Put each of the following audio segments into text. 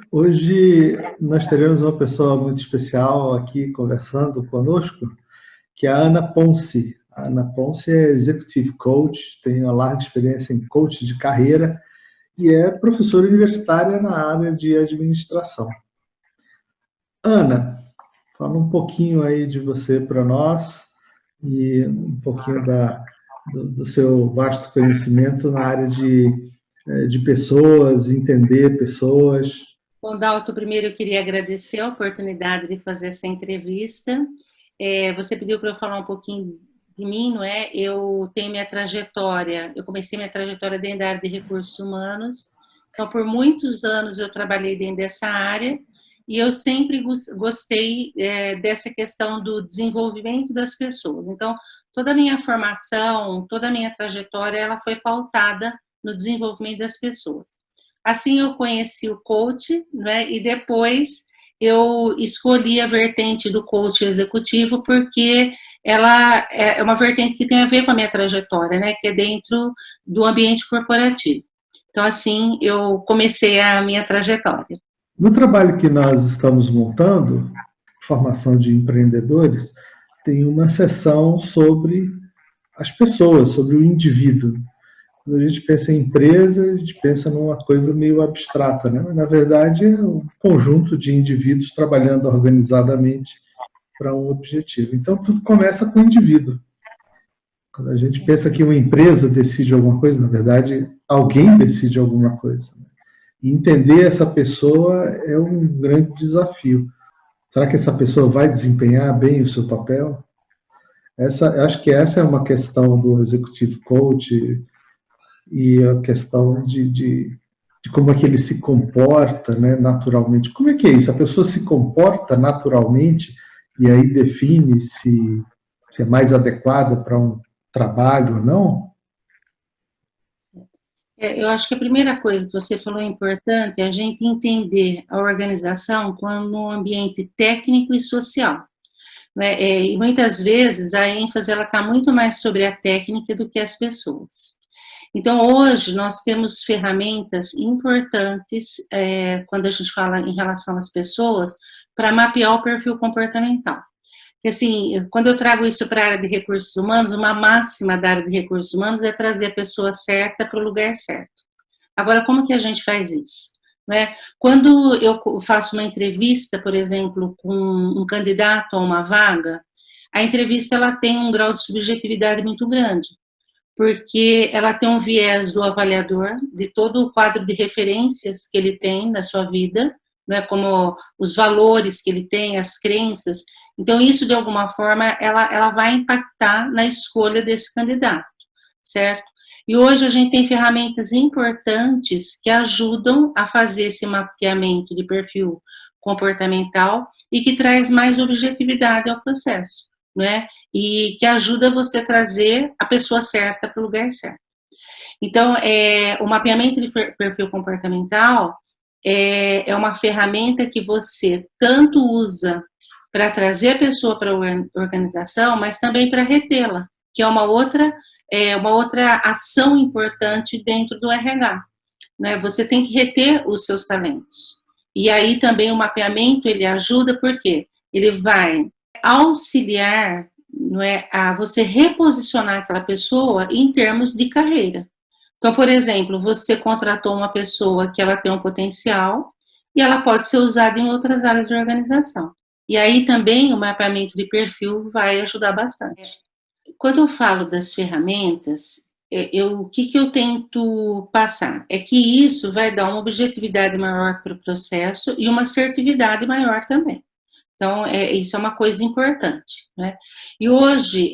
Hoje nós teremos uma pessoa muito especial aqui conversando conosco, que é a Ana Ponce. A Ana Ponce é Executive Coach, tem uma larga experiência em coach de carreira e é professora universitária na área de administração. Ana, fala um pouquinho aí de você para nós e um pouquinho do seu vasto conhecimento na área de pessoas, entender pessoas. Bom, Dalton, primeiro eu queria agradecer a oportunidade de fazer essa entrevista. Você pediu para eu falar um pouquinho de mim, não é? Eu tenho minha trajetória, eu comecei minha trajetória dentro da área de recursos humanos, então por muitos anos eu trabalhei dentro dessa área e eu sempre gostei dessa questão do desenvolvimento das pessoas. Então, toda a minha formação, toda a minha trajetória, ela foi pautada no desenvolvimento das pessoas. Assim eu conheci o coach, né? E depois eu escolhi a vertente do coach executivo porque ela é uma vertente que tem a ver com a minha trajetória, né? Que é dentro do ambiente corporativo. Então, assim, eu comecei a minha trajetória. No trabalho que nós estamos montando, formação de empreendedores, tem uma seção sobre as pessoas, sobre o indivíduo. Quando a gente pensa em empresa, a gente pensa numa coisa meio abstrata, né? Mas, na verdade, é um conjunto de indivíduos trabalhando organizadamente para um objetivo. Então, tudo começa com o indivíduo. Quando a gente pensa que uma empresa decide alguma coisa, na verdade, alguém decide alguma coisa. E entender essa pessoa é um grande desafio. Será que essa pessoa vai desempenhar bem o seu papel? Acho que essa é uma questão do executive coach e a questão de como é que ele se comporta, né, naturalmente. Como é que é isso? A pessoa se comporta naturalmente e aí define se é mais adequada para um trabalho ou não? Eu acho que a primeira coisa que você falou é importante é a gente entender a organização como um ambiente técnico e social. Né? E muitas vezes a ênfase ela está muito mais sobre a técnica do que as pessoas. Então, hoje, nós temos ferramentas importantes, quando a gente fala em relação às pessoas, para mapear o perfil comportamental. Porque, assim, quando eu trago isso para a área de recursos humanos, uma máxima da área de recursos humanos é trazer a pessoa certa para o lugar certo. Agora, como que a gente faz isso? Né? Quando eu faço uma entrevista, por exemplo, com um candidato a uma vaga, a entrevista ela tem um grau de subjetividade muito grande, porque ela tem um viés do avaliador, de todo o quadro de referências que ele tem na sua vida, né, como os valores que ele tem, as crenças. Então, isso, de alguma forma, ela vai impactar na escolha desse candidato, certo? E hoje a gente tem ferramentas importantes que ajudam a fazer esse mapeamento de perfil comportamental e que traz mais objetividade ao processo, né? E que ajuda você a trazer a pessoa certa para o lugar certo. Então, o mapeamento de perfil comportamental é uma ferramenta que você tanto usa para trazer a pessoa para a organização, mas também para retê-la, que é uma outra ação importante dentro do RH. Né? Você tem que reter os seus talentos. E aí também o mapeamento, ele ajuda, porque ele vai auxiliar, não é, a você reposicionar aquela pessoa em termos de carreira. Então, por exemplo, você contratou uma pessoa que ela tem um potencial e ela pode ser usada em outras áreas de organização. E aí também o mapeamento de perfil vai ajudar bastante. Quando eu falo das ferramentas, o que eu tento passar? É que isso vai dar uma objetividade maior para o processo e uma assertividade maior também. Então, isso é uma coisa importante, né? E hoje,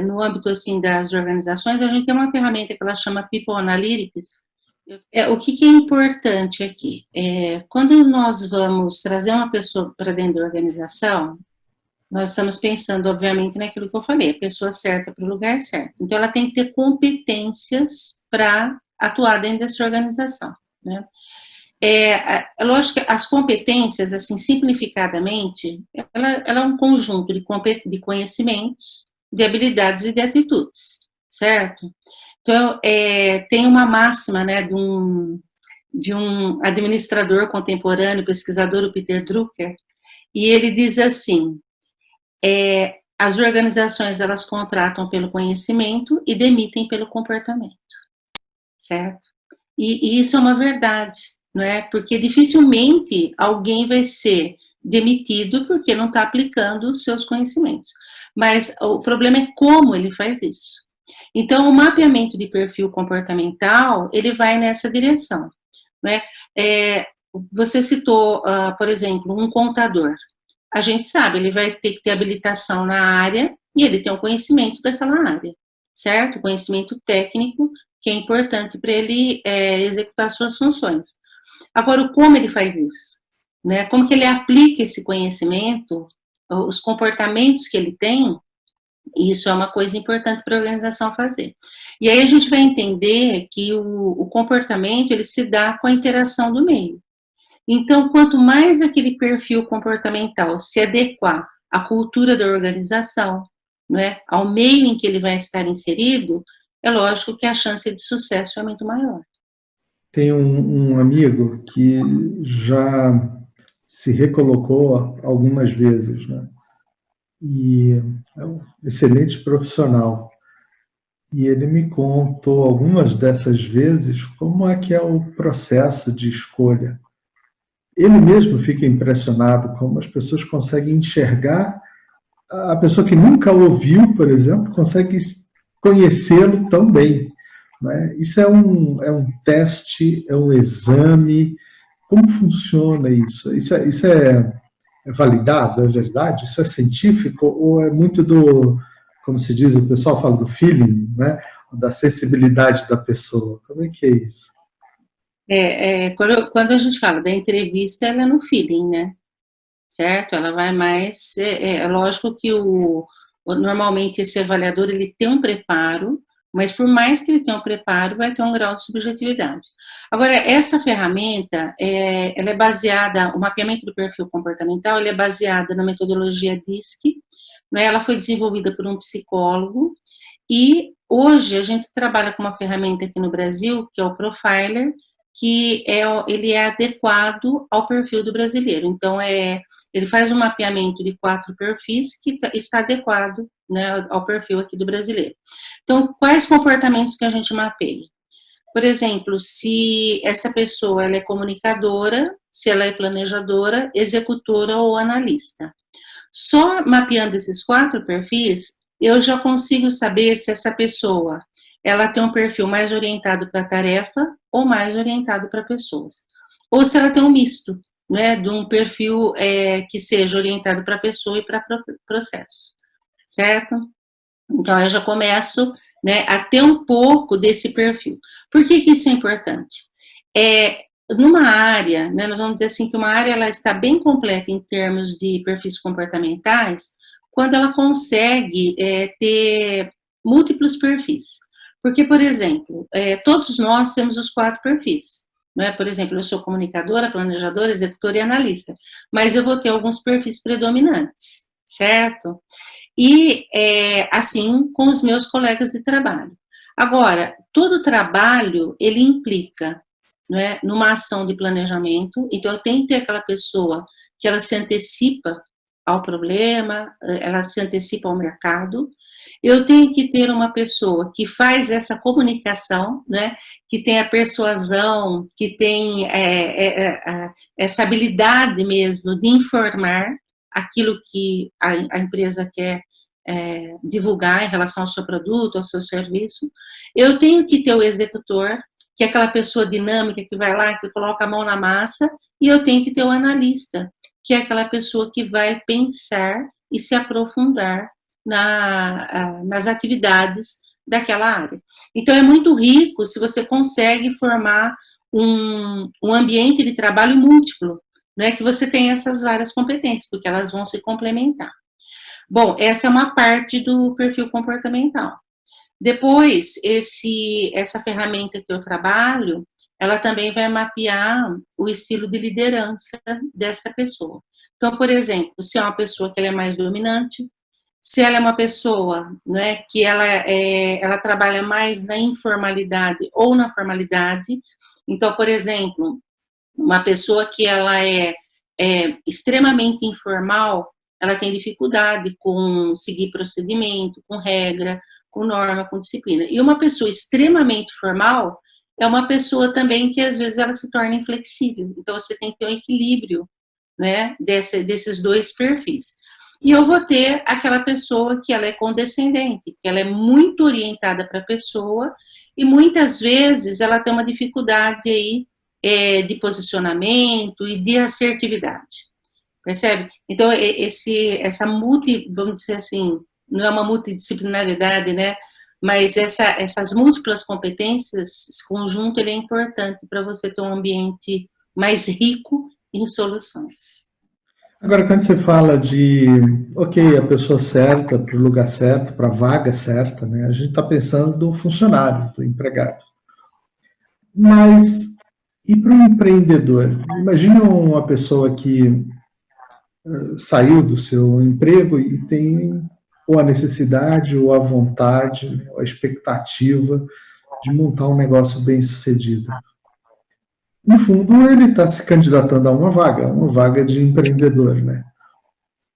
no âmbito, assim, das organizações, a gente tem uma ferramenta que ela chama People Analytics. O que é importante aqui? Quando nós vamos trazer uma pessoa para dentro da organização, nós estamos pensando, obviamente, naquilo que eu falei, a pessoa certa para o lugar certo. Então, ela tem que ter competências para atuar dentro dessa organização, né? É lógico que as competências, assim, simplificadamente, ela é um conjunto de conhecimentos, de habilidades e de atitudes, certo? Então, tem uma máxima, né, de um administrador contemporâneo, pesquisador, o Peter Drucker, e ele diz assim, as organizações, elas contratam pelo conhecimento e demitem pelo comportamento, certo? E isso é uma verdade, não é? Porque dificilmente alguém vai ser demitido porque não está aplicando os seus conhecimentos. Mas o problema é como ele faz isso. Então, o mapeamento de perfil comportamental, ele vai nessa direção, não é? Você citou, por exemplo, um contador. A gente sabe, ele vai ter que ter habilitação na área e ele tem um conhecimento daquela área, certo? Conhecimento técnico, que é importante para ele executar suas funções. Agora, como ele faz isso? Né? Como que ele aplica esse conhecimento, os comportamentos que ele tem, isso é uma coisa importante para a organização fazer. E aí a gente vai entender que o comportamento, ele se dá com a interação do meio. Então, quanto mais aquele perfil comportamental se adequar à cultura da organização, não é? Ao meio em que ele vai estar inserido, é lógico que a chance de sucesso é muito maior. Tem um amigo que já se recolocou algumas vezes, né? E é um excelente profissional. E ele me contou algumas dessas vezes como é que é o processo de escolha. Ele mesmo fica impressionado como as pessoas conseguem enxergar a pessoa que nunca ouviu, por exemplo, consegue conhecê-lo tão bem. Né? Isso é um teste, é um exame. Como funciona isso? Isso é validado, é verdade? Isso é científico ou é muito do, como se diz, o pessoal fala do feeling, né? Da sensibilidade da pessoa? Como é que é isso? Quando a gente fala da entrevista, ela é no feeling, né? Certo? Ela vai mais... É lógico que normalmente esse avaliador, ele tem um preparo, mas por mais que ele tenha um preparo, vai ter um grau de subjetividade. Agora, essa ferramenta, ela é baseada, o mapeamento do perfil comportamental, ele é baseada na metodologia DISC, né? Ela foi desenvolvida por um psicólogo, e hoje a gente trabalha com uma ferramenta aqui no Brasil, que é o Profiler, que ele é adequado ao perfil do brasileiro. Então, ele faz um mapeamento de 4 perfis que está adequado, né, ao perfil aqui do brasileiro. Então, quais comportamentos que a gente mapeia? Por exemplo, se essa pessoa ela é comunicadora, se ela é planejadora, executora ou analista. Só mapeando esses 4 perfis, eu já consigo saber se essa pessoa ela tem um perfil mais orientado para a tarefa ou mais orientado para pessoas. Ou se ela tem um misto, né, de um perfil que seja orientado para a pessoa e para processo, certo? Então, eu já começo, né, a ter um pouco desse perfil. Por que isso é importante? Numa área, né, nós vamos dizer assim que uma área ela está bem completa em termos de perfis comportamentais, quando ela consegue ter múltiplos perfis. Porque, por exemplo, todos nós temos os 4 perfis. Não é? Por exemplo, eu sou comunicadora, planejadora, executora e analista, mas eu vou ter alguns perfis predominantes, certo? E assim com os meus colegas de trabalho. Agora, todo trabalho, ele implica, não é, numa ação de planejamento, então eu tenho que ter aquela pessoa que ela se antecipa ao problema, ela se antecipa ao mercado. Eu tenho que ter uma pessoa que faz essa comunicação, né, que tem a persuasão, que tem essa habilidade mesmo de informar aquilo que a empresa quer divulgar em relação ao seu produto, ao seu serviço. Eu tenho que ter o executor, que é aquela pessoa dinâmica que vai lá, que coloca a mão na massa, e eu tenho que ter o analista, que é aquela pessoa que vai pensar e se aprofundar nas atividades daquela área. Então, é muito rico se você consegue formar um ambiente de trabalho múltiplo, né, que você tem essas várias competências, porque elas vão se complementar. Bom, essa é uma parte do perfil comportamental. Depois, essa ferramenta que eu trabalho, ela também vai mapear o estilo de liderança dessa pessoa. Então, por exemplo, se é uma pessoa que ela é mais dominante, se ela é uma pessoa, né, que ela trabalha mais na informalidade ou na formalidade, Então, por exemplo, uma pessoa que ela é extremamente informal, ela tem dificuldade com seguir procedimento, com regra, com norma, com disciplina. E uma pessoa extremamente formal é uma pessoa também que às vezes ela se torna inflexível. Então você tem que ter um equilíbrio, né, desses dois perfis. E eu vou ter aquela pessoa que ela é condescendente, que ela é muito orientada para a pessoa e muitas vezes ela tem uma dificuldade aí de posicionamento e de assertividade. Percebe? Então, essa vamos dizer assim, não é uma multidisciplinaridade, né? Mas essas múltiplas competências, esse conjunto, ele é importante para você ter um ambiente mais rico em soluções. Agora, quando você fala de, ok, a pessoa certa, para o lugar certo, para a vaga certa, né? A gente está pensando do funcionário, do empregado. Mas, e para o empreendedor? Imagina uma pessoa que saiu do seu emprego e tem ou a necessidade, ou a vontade, ou a expectativa de montar um negócio bem sucedido. No fundo, ele está se candidatando a uma vaga de empreendedor, né?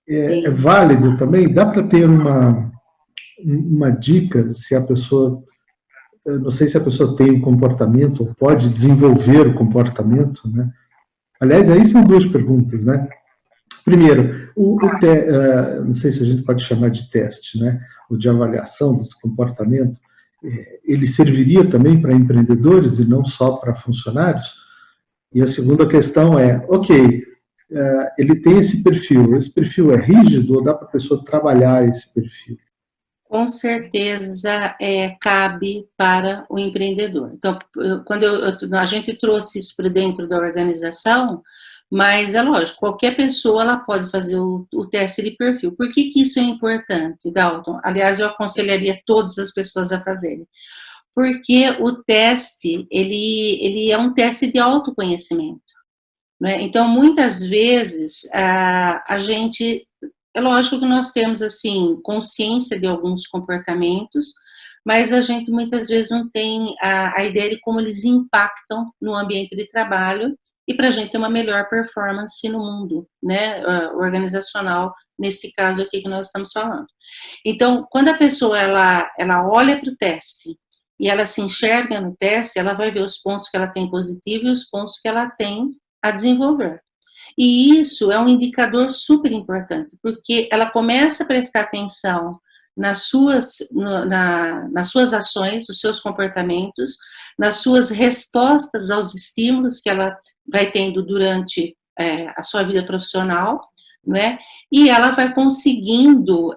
É válido também? Dá para ter uma dica se a pessoa, não sei se a pessoa tem um comportamento, ou pode desenvolver o comportamento, né? Aliás, aí são duas perguntas, né? Primeiro, não sei se a gente pode chamar de teste, né? Ou de avaliação desse comportamento, ele serviria também para empreendedores e não só para funcionários? E a segunda questão é, ok, ele tem esse perfil é rígido ou dá para a pessoa trabalhar esse perfil? Com certeza cabe para o empreendedor. Então, quando a gente trouxe isso para dentro da organização, mas é lógico, qualquer pessoa ela pode fazer o teste de perfil. Por que isso é importante, Dalton? Aliás, eu aconselharia todas as pessoas a fazerem. Porque o teste, ele é um teste de autoconhecimento. Né? Então, muitas vezes, a gente... É lógico que nós temos, assim, consciência de alguns comportamentos, mas a gente muitas vezes não tem a ideia de como eles impactam no ambiente de trabalho e para a gente ter uma melhor performance no mundo, né, organizacional, nesse caso aqui que nós estamos falando. Então, quando a pessoa ela olha para o teste e ela se enxerga no teste, ela vai ver os pontos que ela tem positivo e os pontos que ela tem a desenvolver. E isso é um indicador super importante, porque ela começa a prestar atenção nas suas ações, nos seus comportamentos, nas suas respostas aos estímulos que ela vai tendo durante a sua vida profissional, não é? E ela vai conseguindo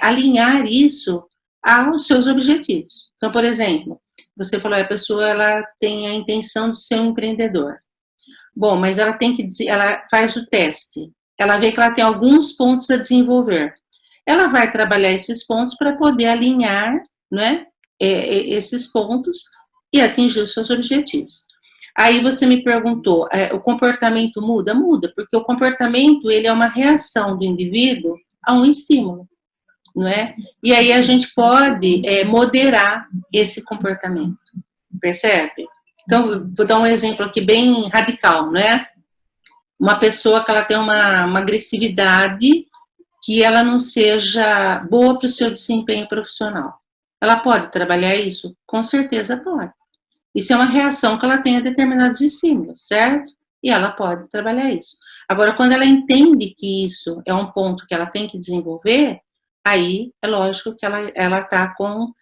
alinhar isso aos seus objetivos. Então, por exemplo, você falou, a pessoa ela tem a intenção de ser um empreendedor. Bom, mas ela ela faz o teste, ela vê que ela tem alguns pontos a desenvolver. Ela vai trabalhar esses pontos para poder alinhar, né, esses pontos e atingir os seus objetivos. Aí você me perguntou, o comportamento muda? Muda, porque o comportamento ele é uma reação do indivíduo a um estímulo, não é? E aí a gente pode moderar esse comportamento, percebe? Então, vou dar um exemplo aqui bem radical, né? Uma pessoa que ela tem uma agressividade que ela não seja boa para o seu desempenho profissional. Ela pode trabalhar isso? Com certeza pode. Isso é uma reação que ela tem a determinados estímulos, certo? E ela pode trabalhar isso. Agora, quando ela entende que isso é um ponto que ela tem que desenvolver, aí é lógico que ela está com,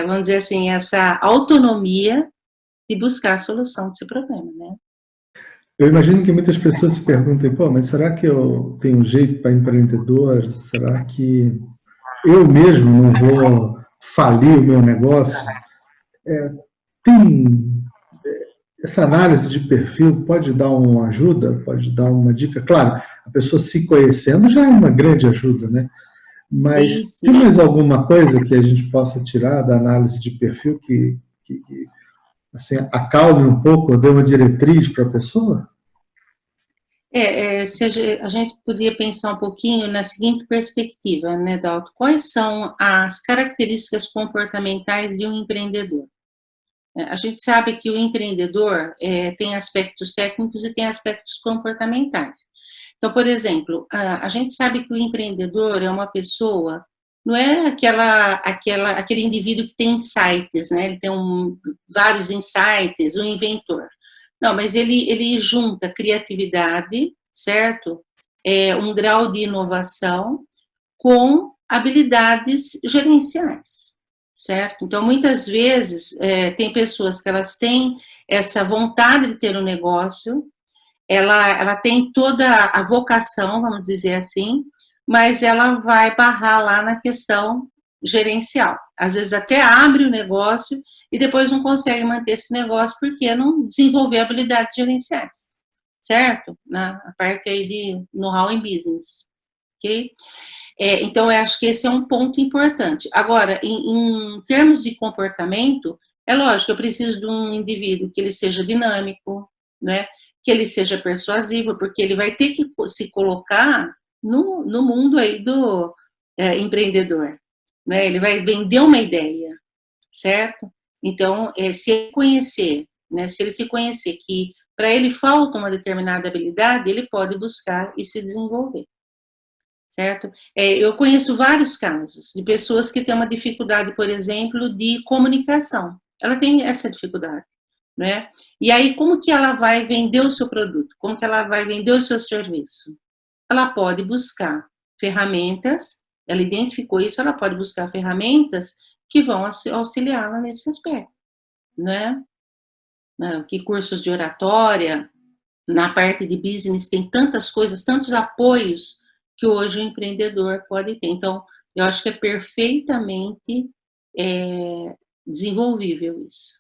vamos dizer assim, essa autonomia de buscar a solução desse problema, né? Eu imagino que muitas pessoas se perguntem, pô, mas será que eu tenho jeito para empreendedor? Será que eu mesmo não vou falir o meu negócio? Tem essa análise de perfil pode dar uma ajuda, pode dar uma dica. Claro, a pessoa se conhecendo já é uma grande ajuda, né? Mas tem mais alguma coisa que a gente possa tirar da análise de perfil que assim, acalme um pouco, dê uma diretriz para a pessoa? A gente podia pensar um pouquinho na seguinte perspectiva, né, Dalton? Quais são as características comportamentais de um empreendedor? A gente sabe que o empreendedor tem aspectos técnicos e tem aspectos comportamentais. Então, por exemplo, a gente sabe que o empreendedor é uma pessoa, não é aquele indivíduo que tem insights, né? Ele tem vários insights, o inventor. Não, mas ele junta criatividade, certo? Um grau de inovação com habilidades gerenciais, certo? Então, muitas vezes, tem pessoas que elas têm essa vontade de ter um negócio, ela tem toda a vocação, vamos dizer assim, mas ela vai barrar lá na questão gerencial. Às vezes até abre o negócio e depois não consegue manter esse negócio porque não desenvolveu habilidades gerenciais, certo? Na parte aí de know-how em business, ok? Então, eu acho que esse é um ponto importante. Agora, em termos de comportamento, é lógico, eu preciso de um indivíduo que ele seja dinâmico, né? Que ele seja persuasivo, porque ele vai ter que se colocar no mundo aí do empreendedor, né? Ele vai vender uma ideia, certo? Então, se ele conhecer, né? Se ele se conhecer que para ele falta uma determinada habilidade, ele pode buscar e se desenvolver, certo? Eu conheço vários casos de pessoas que têm uma dificuldade, por exemplo, de comunicação. Ela tem essa dificuldade, né? E aí, como que ela vai vender o seu produto? Como que ela vai vender o seu serviço? Ela pode buscar ferramentas, ela identificou isso, ela pode buscar ferramentas que vão auxiliá-la nesse aspecto, né? Que cursos de oratória, na parte de business tem tantas coisas, tantos apoios que hoje o empreendedor pode ter. Então, eu acho que é perfeitamente desenvolvível isso.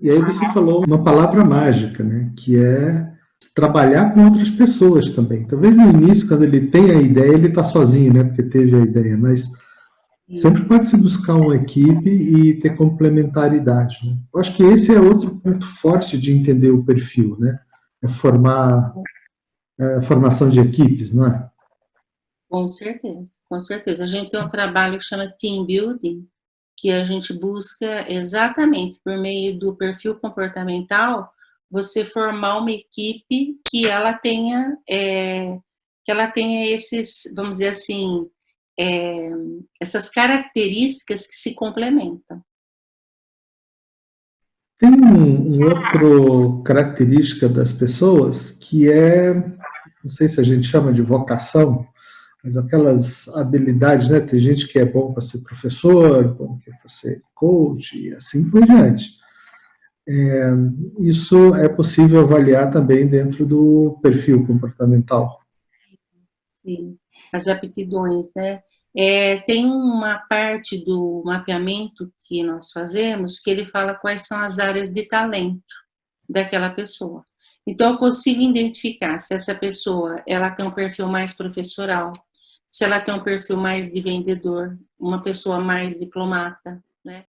E aí você falou uma palavra mágica, né? Que é trabalhar com outras pessoas também. Talvez no início, quando ele tem a ideia, ele está sozinho, né? Porque teve a ideia, mas sempre pode se buscar uma equipe e ter complementaridade, né? Eu acho que esse é outro ponto forte de entender o perfil, né? É formação de equipes, não é? Com certeza, com certeza. A gente tem um trabalho que chama Team Building, que a gente busca exatamente por meio do perfil comportamental, você formar uma equipe que ela tenha esses, vamos dizer assim, essas características que se complementam. Tem um outro característica das pessoas que não sei se a gente chama de vocação, mas aquelas habilidades, né? Tem gente que é bom para ser professor, bom para ser coach e assim por diante. Isso é possível avaliar também dentro do perfil comportamental. Sim, as aptidões, né? Tem uma parte do mapeamento que nós fazemos que ele fala quais são as áreas de talento daquela pessoa. Então, eu consigo identificar se essa pessoa ela tem um perfil mais professoral, se ela tem um perfil mais de vendedor, uma pessoa mais diplomata, né?